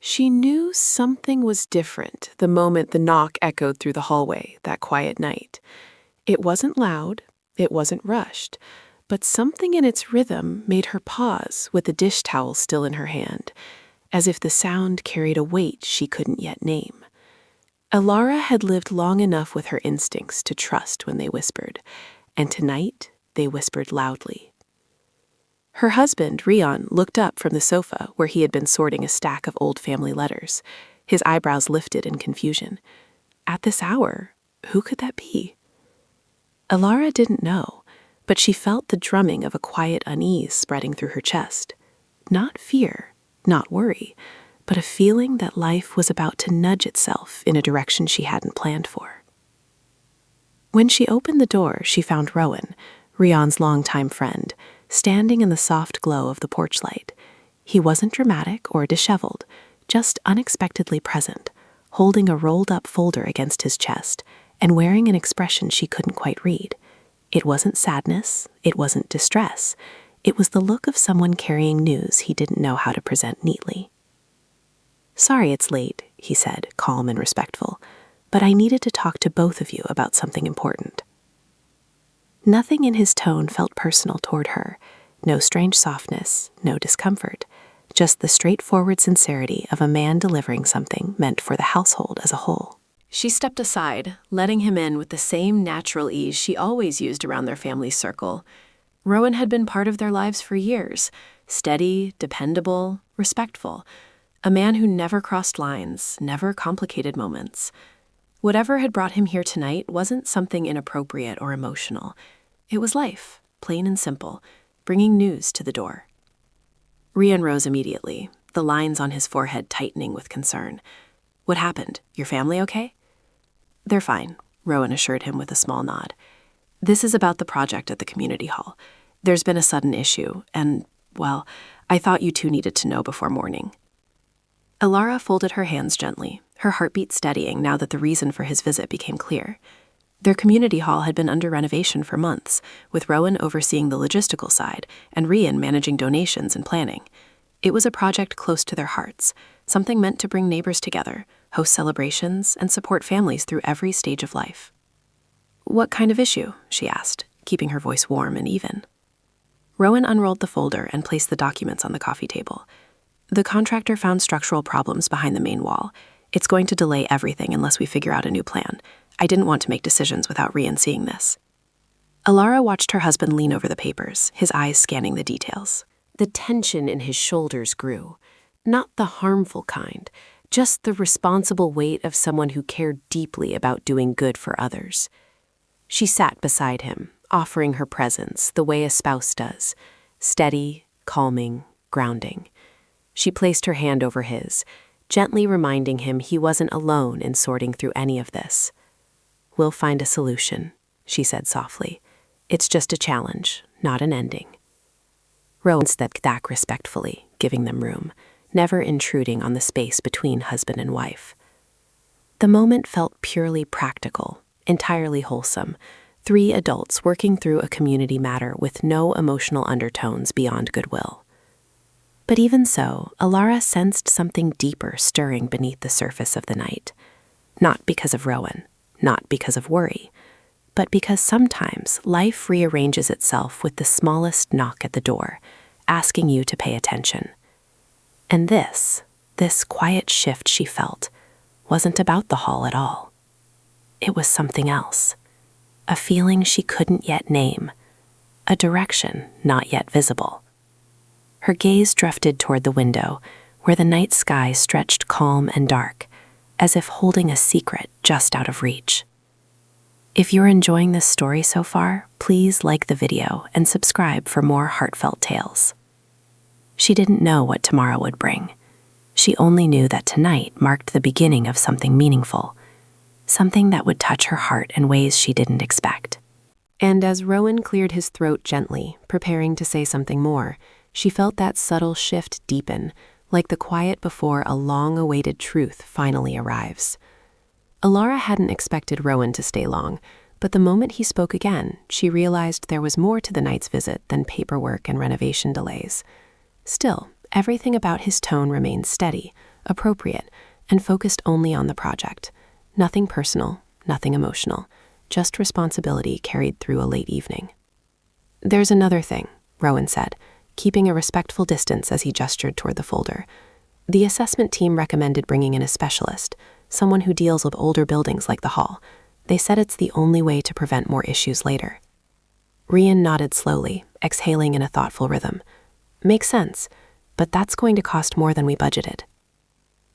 She knew something was different the moment the knock echoed through the hallway that quiet night. It wasn't loud, it wasn't rushed, but something in its rhythm made her pause with the dish towel still in her hand, as if the sound carried a weight she couldn't yet name. Alara had lived long enough with her instincts to trust when they whispered, and tonight they whispered loudly. Her husband, Rion, looked up from the sofa where he had been sorting a stack of old family letters, his eyebrows lifted in confusion. At this hour, who could that be? Alara didn't know, but she felt the drumming of a quiet unease spreading through her chest. Not fear, not worry, but a feeling that life was about to nudge itself in a direction she hadn't planned for. When she opened the door, she found Rowan, Rion's longtime friend, standing in the soft glow of the porch light. He wasn't dramatic or disheveled, just unexpectedly present, holding a rolled-up folder against his chest and wearing an expression she couldn't quite read. It wasn't sadness, it wasn't distress. It was the look of someone carrying news he didn't know how to present neatly. "Sorry it's late," he said, calm and respectful, "but I needed to talk to both of you about something important." Nothing in his tone felt personal toward her, no strange softness, no discomfort, just the straightforward sincerity of a man delivering something meant for the household as a whole. She stepped aside, letting him in with the same natural ease she always used around their family circle. Rowan had been part of their lives for years, steady, dependable, respectful, a man who never crossed lines, never complicated moments. Whatever had brought him here tonight wasn't something inappropriate or emotional. It was life, plain and simple, bringing news to the door. Rian rose immediately, the lines on his forehead tightening with concern. "What happened? Your family okay?" "They're fine," Rowan assured him with a small nod. "This is about the project at the community hall. There's been a sudden issue, and, well, I thought you two needed to know before morning." Alara folded her hands gently, her heartbeat steadying now that the reason for his visit became clear. Their community hall had been under renovation for months, with Rowan overseeing the logistical side and Rian managing donations and planning. It was a project close to their hearts, something meant to bring neighbors together, host celebrations, and support families through every stage of life. "What kind of issue?" she asked, keeping her voice warm and even. Rowan unrolled the folder and placed the documents on the coffee table. "The contractor found structural problems behind the main wall. It's going to delay everything unless we figure out a new plan. I didn't want to make decisions without Rian seeing this." Alara watched her husband lean over the papers, his eyes scanning the details. The tension in his shoulders grew. Not the harmful kind, just the responsible weight of someone who cared deeply about doing good for others. She sat beside him, offering her presence the way a spouse does, steady, calming, grounding. She placed her hand over his, gently reminding him he wasn't alone in sorting through any of this. "We'll find a solution," she said softly. "It's just a challenge, not an ending." Rowan stepped back respectfully, giving them room, never intruding on the space between husband and wife. The moment felt purely practical, entirely wholesome. 3 adults working through a community matter with no emotional undertones beyond goodwill. But even so, Alara sensed something deeper stirring beneath the surface of the night. Not because of Rowan, not because of worry, but because sometimes life rearranges itself with the smallest knock at the door, asking you to pay attention. And this quiet shift she felt, wasn't about the hall at all. It was something else, a feeling she couldn't yet name, a direction not yet visible. Her gaze drifted toward the window, where the night sky stretched calm and dark, as if holding a secret just out of reach. If you're enjoying this story so far, please like the video and subscribe for more heartfelt tales. She didn't know what tomorrow would bring. She only knew that tonight marked the beginning of something meaningful, something that would touch her heart in ways she didn't expect. And as Rowan cleared his throat gently, preparing to say something more, she felt that subtle shift deepen, like the quiet before a long-awaited truth finally arrives. Alara hadn't expected Rowan to stay long, but the moment he spoke again, she realized there was more to the night's visit than paperwork and renovation delays. Still, everything about his tone remained steady, appropriate, and focused only on the project. Nothing personal, nothing emotional, just responsibility carried through a late evening. "There's another thing," Rowan said, keeping a respectful distance as he gestured toward the folder. "The assessment team recommended bringing in a specialist, someone who deals with older buildings like the hall. They said it's the only way to prevent more issues later." Rian nodded slowly, exhaling in a thoughtful rhythm. "Makes sense, but that's going to cost more than we budgeted."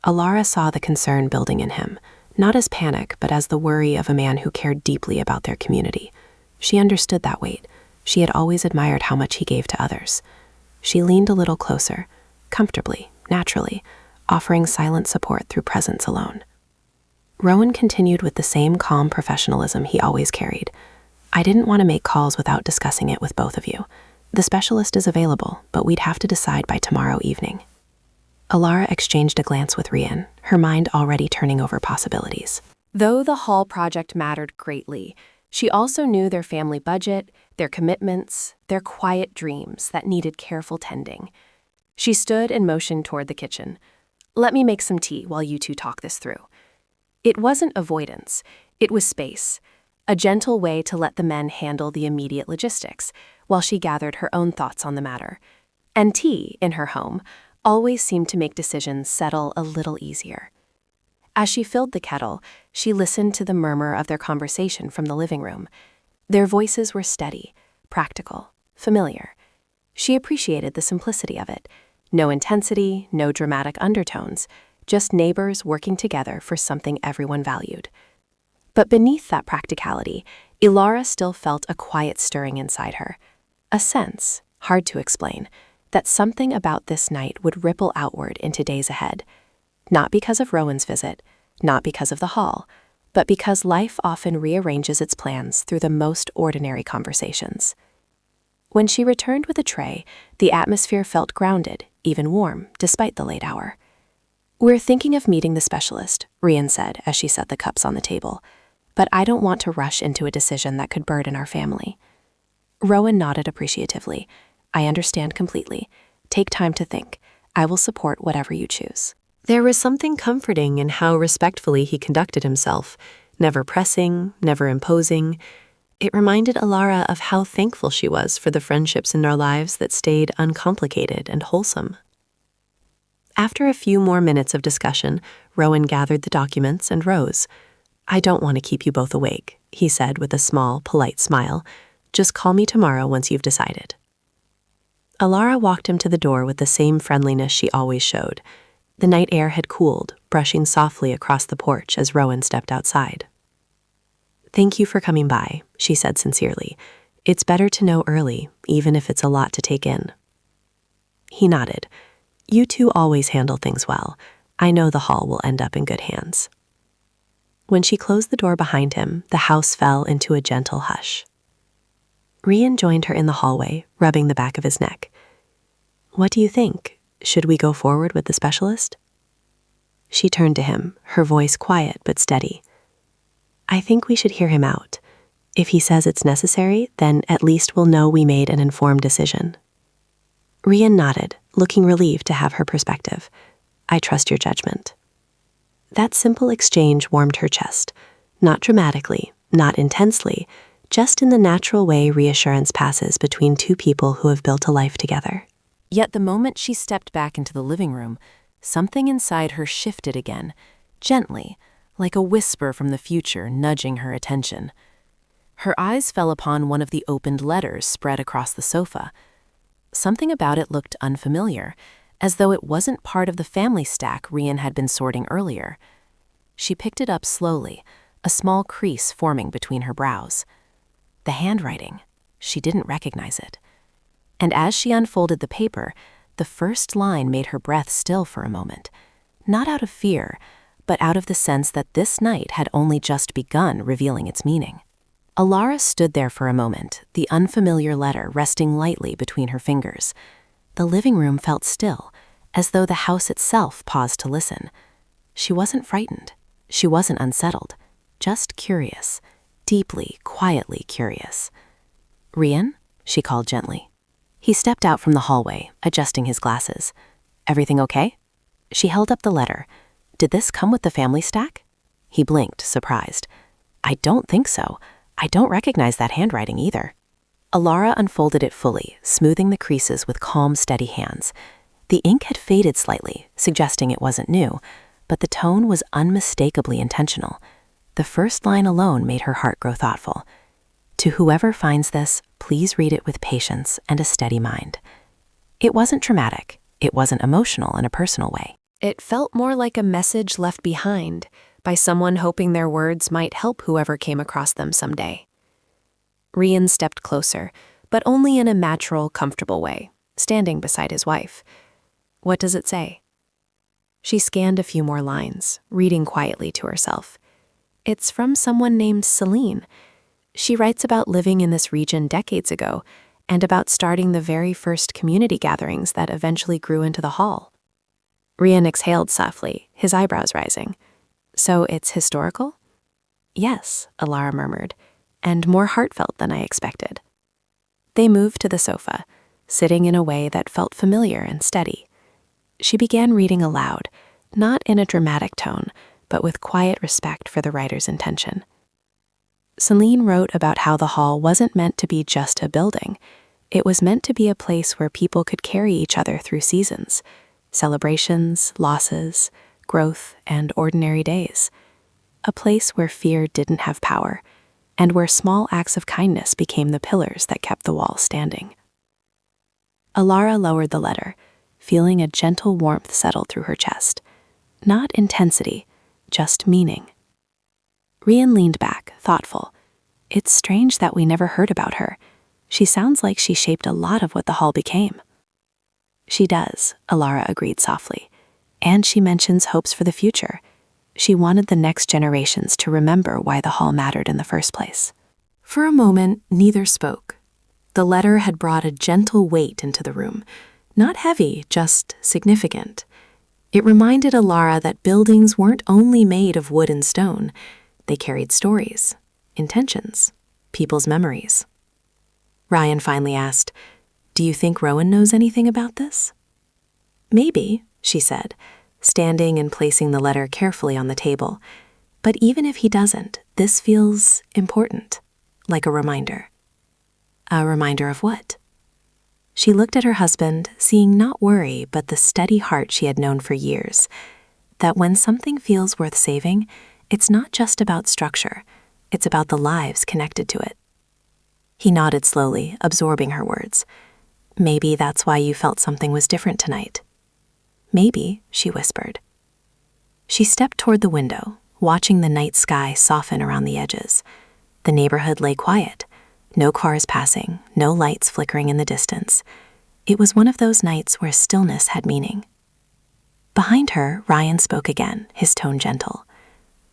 Alara saw the concern building in him, not as panic, but as the worry of a man who cared deeply about their community. She understood that weight. She had always admired how much he gave to others. She leaned a little closer, comfortably, naturally, offering silent support through presence alone. Rowan continued with the same calm professionalism he always carried. "I didn't want to make calls without discussing it with both of you. The specialist is available, but we'd have to decide by tomorrow evening." Alara exchanged a glance with Rian, her mind already turning over possibilities. Though the hall project mattered greatly, she also knew their family budget, their commitments, their quiet dreams that needed careful tending. She stood and motioned toward the kitchen. "Let me make some tea while you two talk this through." It wasn't avoidance, it was space, a gentle way to let the men handle the immediate logistics, while she gathered her own thoughts on the matter. And tea, in her home, always seemed to make decisions settle a little easier. As she filled the kettle, she listened to the murmur of their conversation from the living room. Their voices were steady, practical, familiar. She appreciated the simplicity of it. No intensity, no dramatic undertones, just neighbors working together for something everyone valued. But beneath that practicality, Ilara still felt a quiet stirring inside her. A sense, hard to explain, that something about this night would ripple outward into days ahead. Not because of Rowan's visit, not because of the hall, but because life often rearranges its plans through the most ordinary conversations. When she returned with a tray, the atmosphere felt grounded, even warm, despite the late hour. "We're thinking of meeting the specialist," Rian said as she set the cups on the table, "but I don't want to rush into a decision that could burden our family." Rowan nodded appreciatively. "I understand completely. Take time to think. I will support whatever you choose." There was something comforting in how respectfully he conducted himself, never pressing, never imposing. It reminded Alara of how thankful she was for the friendships in their lives that stayed uncomplicated and wholesome. After a few more minutes of discussion, Rowan gathered the documents and rose. "I don't want to keep you both awake," he said with a small, polite smile. "Just call me tomorrow once you've decided." Alara walked him to the door with the same friendliness she always showed. The night air had cooled, brushing softly across the porch as Rowan stepped outside. "Thank you for coming by," she said sincerely. "It's better to know early, even if it's a lot to take in." He nodded. "You two always handle things well. I know the hall will end up in good hands." When she closed the door behind him, the house fell into a gentle hush. Rian joined her in the hallway, rubbing the back of his neck. "What do you think? Should we go forward with the specialist?" She turned to him, her voice quiet but steady. "I think we should hear him out. If he says it's necessary, then at least we'll know we made an informed decision." Rian nodded, looking relieved to have her perspective. "I trust your judgment." That simple exchange warmed her chest, not dramatically, not intensely, just in the natural way reassurance passes between two people who have built a life together. Yet the moment she stepped back into the living room, something inside her shifted again, gently, like a whisper from the future nudging her attention. Her eyes fell upon one of the opened letters spread across the sofa. Something about it looked unfamiliar, as though it wasn't part of the family stack Rian had been sorting earlier. She picked it up slowly, a small crease forming between her brows. The handwriting, she didn't recognize it. And as she unfolded the paper, the first line made her breath still for a moment, not out of fear, but out of the sense that this night had only just begun revealing its meaning. Alara stood there for a moment, the unfamiliar letter resting lightly between her fingers. The living room felt still, as though the house itself paused to listen. She wasn't frightened. She wasn't unsettled. Just curious. Deeply, quietly curious. "Rian?" she called gently. He stepped out from the hallway, adjusting his glasses. "Everything okay?" She held up the letter. "Did this come with the family stack?" He blinked, surprised. "I don't think so. I don't recognize that handwriting either." Alara unfolded it fully, smoothing the creases with calm, steady hands. The ink had faded slightly, suggesting it wasn't new, but the tone was unmistakably intentional. The first line alone made her heart grow thoughtful. "To whoever finds this, please read it with patience and a steady mind." It wasn't dramatic. It wasn't emotional in a personal way. It felt more like a message left behind by someone hoping their words might help whoever came across them someday. Rian stepped closer, but only in a natural, comfortable way, standing beside his wife. "What does it say?" She scanned a few more lines, reading quietly to herself. "It's from someone named Celine. She writes about living in this region decades ago and about starting the very first community gatherings that eventually grew into the hall." Rian exhaled softly, his eyebrows rising. "So it's historical?" "Yes," Alara murmured, "and more heartfelt than I expected." They moved to the sofa, sitting in a way that felt familiar and steady. She began reading aloud, not in a dramatic tone, but with quiet respect for the writer's intention. Celine wrote about how the hall wasn't meant to be just a building. It was meant to be a place where people could carry each other through seasons, celebrations, losses, growth, and ordinary days. A place where fear didn't have power, and where small acts of kindness became the pillars that kept the wall standing. Alara lowered the letter, feeling a gentle warmth settle through her chest. Not intensity, just meaning. Rian leaned back, thoughtful. "It's strange that we never heard about her. She sounds like she shaped a lot of what the hall became." "She does," Alara agreed softly. "And she mentions hopes for the future. She wanted the next generations to remember why the hall mattered in the first place." For a moment, neither spoke. The letter had brought a gentle weight into the room. Not heavy, just significant. It reminded Alara that buildings weren't only made of wood and stone. They carried stories, intentions, people's memories. Ryan finally asked, "Do you think Rowan knows anything about this?" "Maybe," she said, standing and placing the letter carefully on the table. "But even if he doesn't, this feels important, like a reminder." "A reminder of what?" She looked at her husband, seeing not worry, but the steady heart she had known for years. That when something feels worth saving, it's not just about structure, it's about the lives connected to it. He nodded slowly, absorbing her words. "Maybe that's why you felt something was different tonight." "Maybe," she whispered. She stepped toward the window, watching the night sky soften around the edges. The neighborhood lay quiet. No cars passing, no lights flickering in the distance. It was one of those nights where stillness had meaning. Behind her, Ryan spoke again, his tone gentle.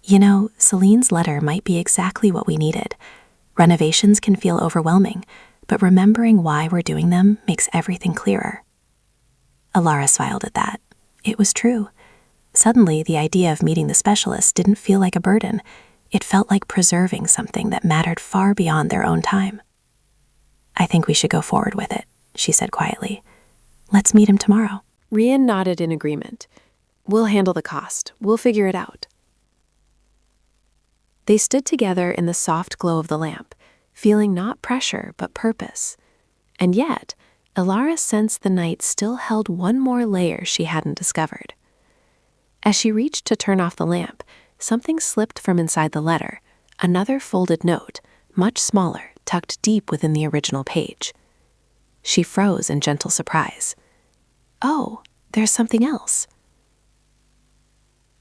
"You know, Celine's letter might be exactly what we needed. Renovations can feel overwhelming, but remembering why we're doing them makes everything clearer." Alara smiled at that. It was true. Suddenly, the idea of meeting the specialist didn't feel like a burden. It felt like preserving something that mattered far beyond their own time. "I think we should go forward with it," she said quietly. "Let's meet him tomorrow." Rian nodded in agreement. "We'll handle the cost. We'll figure it out." They stood together in the soft glow of the lamp, feeling not pressure but purpose. And yet, Alara sensed the night still held one more layer she hadn't discovered. As she reached to turn off the lamp, something slipped from inside the letter, another folded note, much smaller, tucked deep within the original page. She froze in gentle surprise. "Oh, there's something else."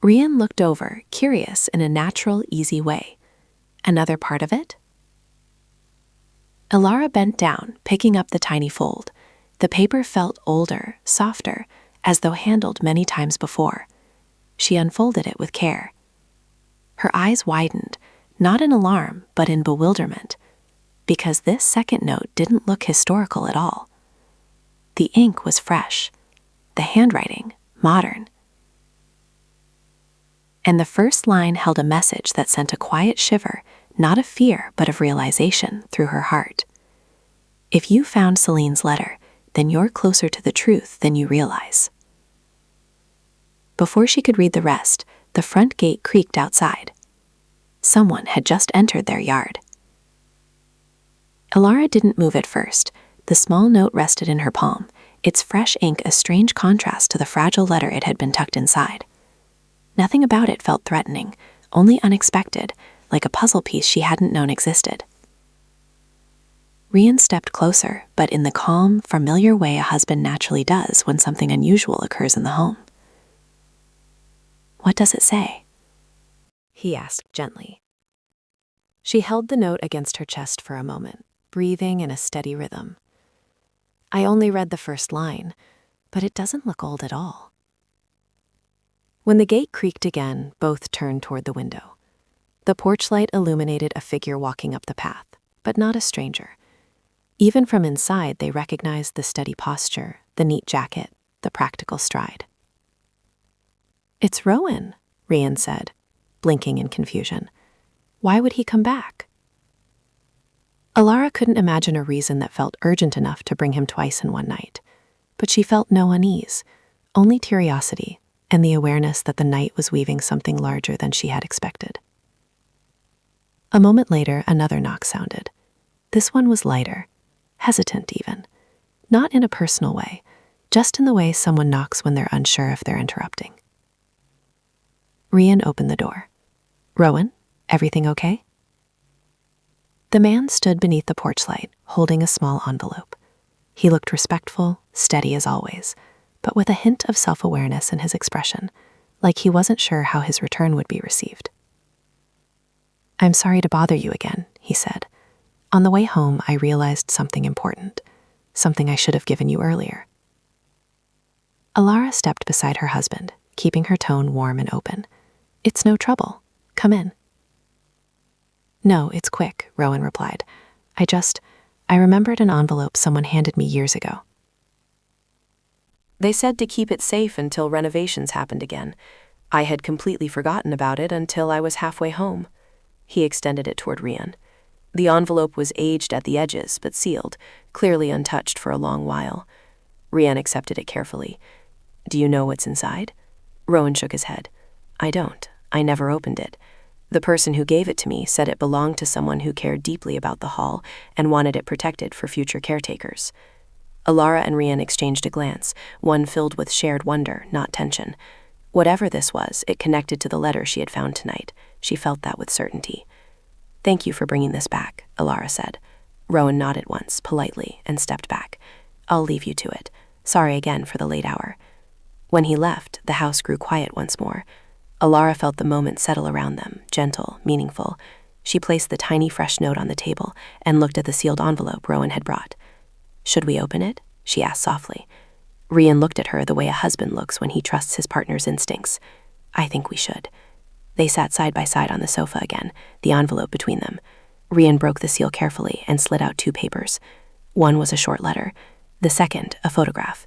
Rian looked over, curious in a natural, easy way. "Another part of it?" Alara bent down, picking up the tiny fold. The paper felt older, softer, as though handled many times before. She unfolded it with care. Her eyes widened, not in alarm, but in bewilderment, because this second note didn't look historical at all. The ink was fresh, the handwriting modern. And the first line held a message that sent a quiet shiver, not of fear, but of realization, through her heart. "If you found Celine's letter, then you're closer to the truth than you realize." Before she could read the rest, the front gate creaked outside. Someone had just entered their yard. Alara didn't move at first. The small note rested in her palm, its fresh ink a strange contrast to the fragile letter it had been tucked inside. Nothing about it felt threatening, only unexpected, like a puzzle piece she hadn't known existed. Rian stepped closer, but in the calm, familiar way a husband naturally does when something unusual occurs in the home. "What does it say?" he asked gently. She held the note against her chest for a moment, breathing in a steady rhythm. "I only read the first line, but it doesn't look old at all." When the gate creaked again, both turned toward the window. The porch light illuminated a figure walking up the path, but not a stranger. Even from inside, they recognized the steady posture, the neat jacket, the practical stride. "It's Rowan," Rian said, blinking in confusion. "Why would he come back?" Alara couldn't imagine a reason that felt urgent enough to bring him twice in one night, but she felt no unease, only curiosity and the awareness that the night was weaving something larger than she had expected. A moment later, another knock sounded. This one was lighter, hesitant even, not in a personal way, just in the way someone knocks when they're unsure if they're interrupting. Rian opened the door. "Rowan, everything okay?" The man stood beneath the porch light, holding a small envelope. He looked respectful, steady as always, but with a hint of self-awareness in his expression, like he wasn't sure how his return would be received. "I'm sorry to bother you again," he said. "On the way home, I realized something important, something I should have given you earlier." Alara stepped beside her husband, keeping her tone warm and open. "It's no trouble. Come in." "No, it's quick," Rowan replied. I remembered an envelope someone handed me years ago." "They said to keep it safe until renovations happened again. I had completely forgotten about it until I was halfway home." He extended it toward Rian. The envelope was aged at the edges, but sealed, clearly untouched for a long while. Rian accepted it carefully. "Do you know what's inside?" Rowan shook his head. "I don't. I never opened it. The person who gave it to me said it belonged to someone who cared deeply about the hall and wanted it protected for future caretakers." Alara and Rian exchanged a glance, one filled with shared wonder, not tension. Whatever this was, it connected to the letter she had found tonight. She felt that with certainty. "Thank you for bringing this back," Alara said. Rowan nodded once, politely, and stepped back. "I'll leave you to it. Sorry again for the late hour." When he left, the house grew quiet once more. Alara felt the moment settle around them, gentle, meaningful. She placed the tiny fresh note on the table and looked at the sealed envelope Rowan had brought. "Should we open it?" she asked softly. Rian looked at her the way a husband looks when he trusts his partner's instincts. "I think we should." They sat side by side on the sofa again, the envelope between them. Rian broke the seal carefully and slid out 2 papers. One was a short letter, the second a photograph.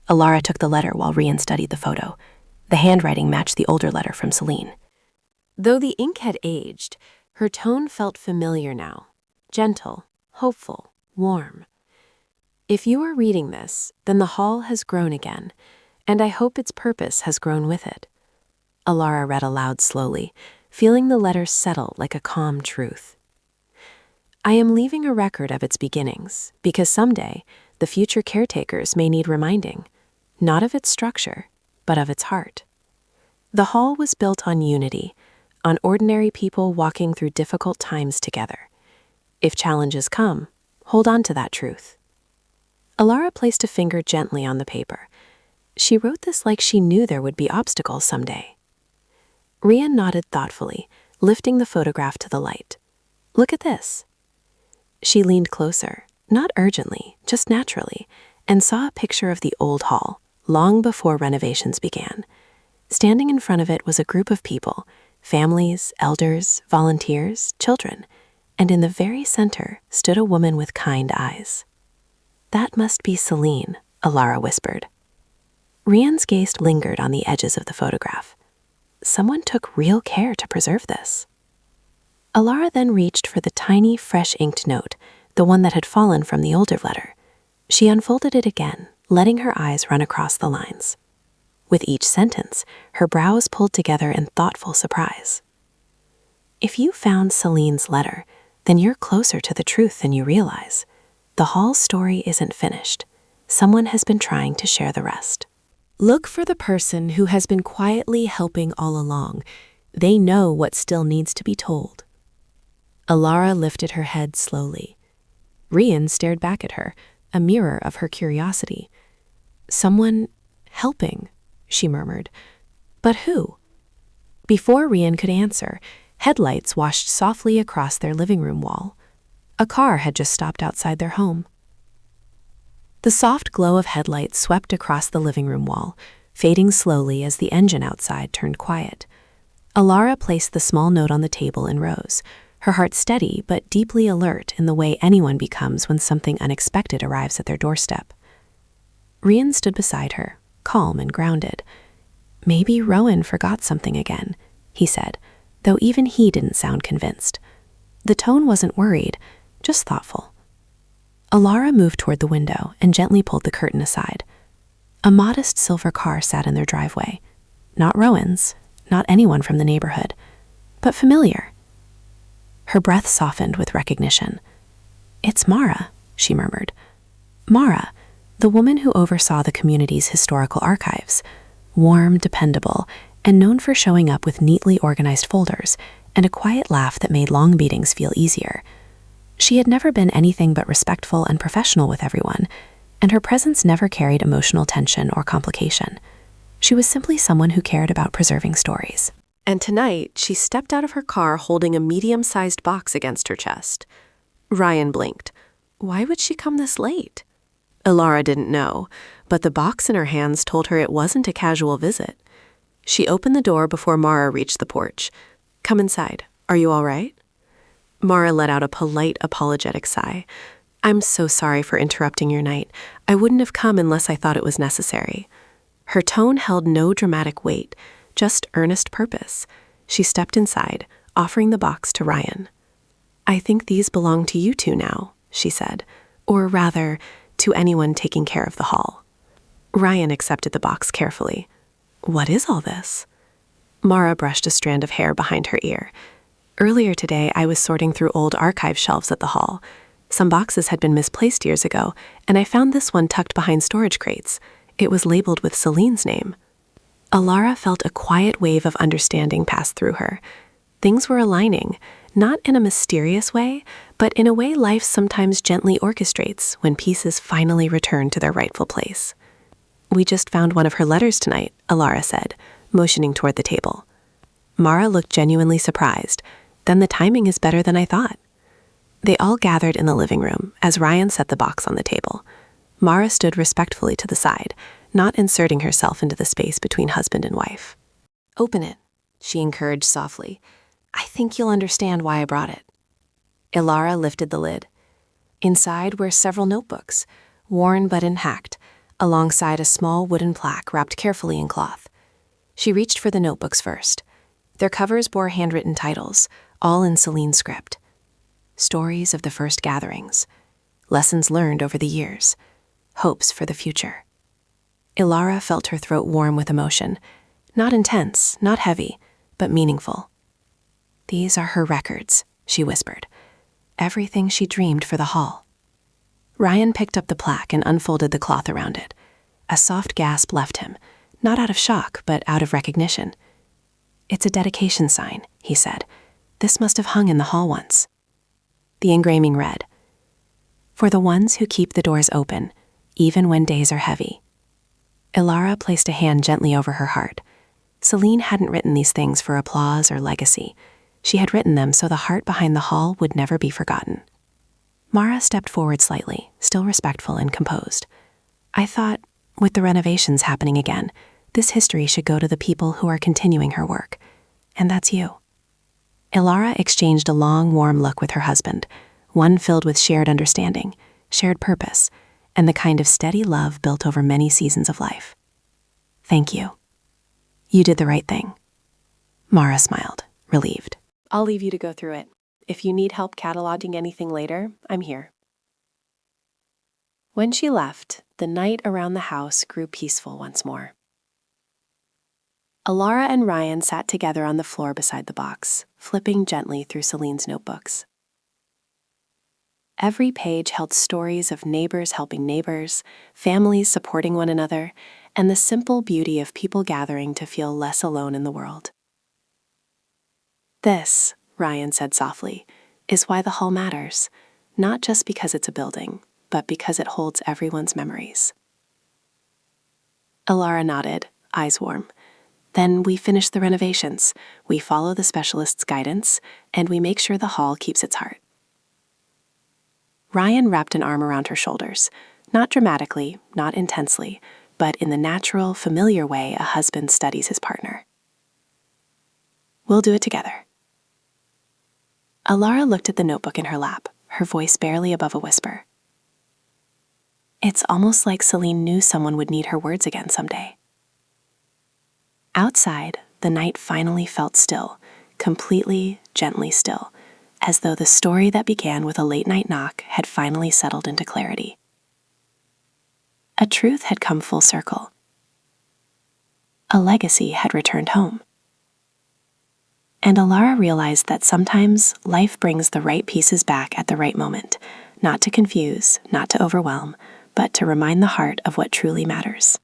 Alara took the letter while Rian studied the photo. The handwriting matched the older letter from Celine. Though the ink had aged, her tone felt familiar now, gentle, hopeful, warm. "If you are reading this, then the hall has grown again, and I hope its purpose has grown with it." Alara read aloud slowly, feeling the letters settle like a calm truth. "I am leaving a record of its beginnings, because someday the future caretakers may need reminding, not of its structure, but of its heart. The hall was built on unity, on ordinary people walking through difficult times together. If challenges come, hold on to that truth." Alara placed a finger gently on the paper. She wrote this like she knew there would be obstacles someday. Rian nodded thoughtfully, lifting the photograph to the light. "Look at this." She leaned closer, not urgently, just naturally, and saw a picture of the old hall, long before renovations began. Standing in front of it was a group of people, families, elders, volunteers, children, and in the very center stood a woman with kind eyes. "That must be Celine," Alara whispered. Rian's gaze lingered on the edges of the photograph. Someone took real care to preserve this. Alara then reached for the tiny, fresh-inked note, the one that had fallen from the older letter. She unfolded it again, letting her eyes run across the lines. with each sentence, her brows pulled together in thoughtful surprise. If you found Celine's letter, then you're closer to the truth than you realize. The Hall story isn't finished. Someone has been trying to share the rest. Look for the person who has been quietly helping all along. They know what still needs to be told. Alara lifted her head slowly. Rian stared back at her, a mirror of her curiosity. Someone helping, she murmured. But who? Before Rian could answer, headlights washed softly across their living room wall. A car had just stopped outside their home. The soft glow of headlights swept across the living room wall, fading slowly as the engine outside turned quiet. Alara placed the small note on the table and rose, her heart steady but deeply alert in the way anyone becomes when something unexpected arrives at their doorstep. Rian stood beside her, calm and grounded. Maybe Rowan forgot something again, he said, though even he didn't sound convinced. The tone wasn't worried, just thoughtful. Alara moved toward the window and gently pulled the curtain aside. A modest silver car sat in their driveway. Not Rowan's, not anyone from the neighborhood, but familiar. Her breath softened with recognition. "It's Mara," she murmured. Mara, the woman who oversaw the community's historical archives. Warm, dependable, and known for showing up with neatly organized folders and a quiet laugh that made long meetings feel easier. She had never been anything but respectful and professional with everyone, and her presence never carried emotional tension or complication. She was simply someone who cared about preserving stories. And tonight, she stepped out of her car holding a medium-sized box against her chest. Ryan blinked. Why would she come this late? Alara didn't know, but the box in her hands told her it wasn't a casual visit. She opened the door before Mara reached the porch. "Come inside. Are you all right?" Mara let out a polite, apologetic sigh. "I'm so sorry for interrupting your night. I wouldn't have come unless I thought it was necessary." Her tone held no dramatic weight, just earnest purpose. She stepped inside, offering the box to Ryan. "I think these belong to you two now," she said, "or rather, to anyone taking care of the hall." Ryan accepted the box carefully. "What is all this?" Mara brushed a strand of hair behind her ear. "Earlier today, I was sorting through old archive shelves at the hall. Some boxes had been misplaced years ago, and I found this one tucked behind storage crates. It was labeled with Celine's name." Alara felt a quiet wave of understanding pass through her. Things were aligning, not in a mysterious way, but in a way life sometimes gently orchestrates when pieces finally return to their rightful place. "We just found one of her letters tonight," Alara said, motioning toward the table. Mara looked genuinely surprised. "Then the timing is better than I thought." They all gathered in the living room as Ryan set the box on the table. Mara stood respectfully to the side, not inserting herself into the space between husband and wife. "Open it," she encouraged softly. "I think you'll understand why I brought it." Alara lifted the lid. Inside were several notebooks, worn but intact, alongside a small wooden plaque wrapped carefully in cloth. She reached for the notebooks first. Their covers bore handwritten titles, all in Celine's script. Stories of the first gatherings, lessons learned over the years, hopes for the future. Alara felt her throat warm with emotion, not intense, not heavy, but meaningful. "These are her records," she whispered. "Everything she dreamed for the hall." Ryan picked up the plaque and unfolded the cloth around it. A soft gasp left him, not out of shock, but out of recognition. "It's a dedication sign," he said. "This must have hung in the hall once." The engraving read, "For the ones who keep the doors open, even when days are heavy." Alara placed a hand gently over her heart. Celine hadn't written these things for applause or legacy. She had written them so the heart behind the hall would never be forgotten. Mara stepped forward slightly, still respectful and composed. "I thought, with the renovations happening again, this history should go to the people who are continuing her work. And that's you." Alara exchanged a long, warm look with her husband, one filled with shared understanding, shared purpose, and the kind of steady love built over many seasons of life. "Thank you. You did the right thing." Mara smiled, relieved. "I'll leave you to go through it. If you need help cataloging anything later, I'm here." When she left, the night around the house grew peaceful once more. Alara and Ryan sat together on the floor beside the box, flipping gently through Celine's notebooks. Every page held stories of neighbors helping neighbors, families supporting one another, and the simple beauty of people gathering to feel less alone in the world. This, Ryan said softly, is why the hall matters, not just because it's a building, but because it holds everyone's memories. Alara nodded, eyes warm. Then we finish the renovations, we follow the specialist's guidance, and we make sure the hall keeps its heart. Ryan wrapped an arm around her shoulders, not dramatically, not intensely, but in the natural, familiar way a husband studies his partner. We'll do it together. Alara looked at the notebook in her lap, her voice barely above a whisper. It's almost like Celine knew someone would need her words again someday. Outside, the night finally felt still, completely, gently still, as though the story that began with a late-night knock had finally settled into clarity. A truth had come full circle. A legacy had returned home. And Alara realized that sometimes life brings the right pieces back at the right moment, not to confuse, not to overwhelm, but to remind the heart of what truly matters.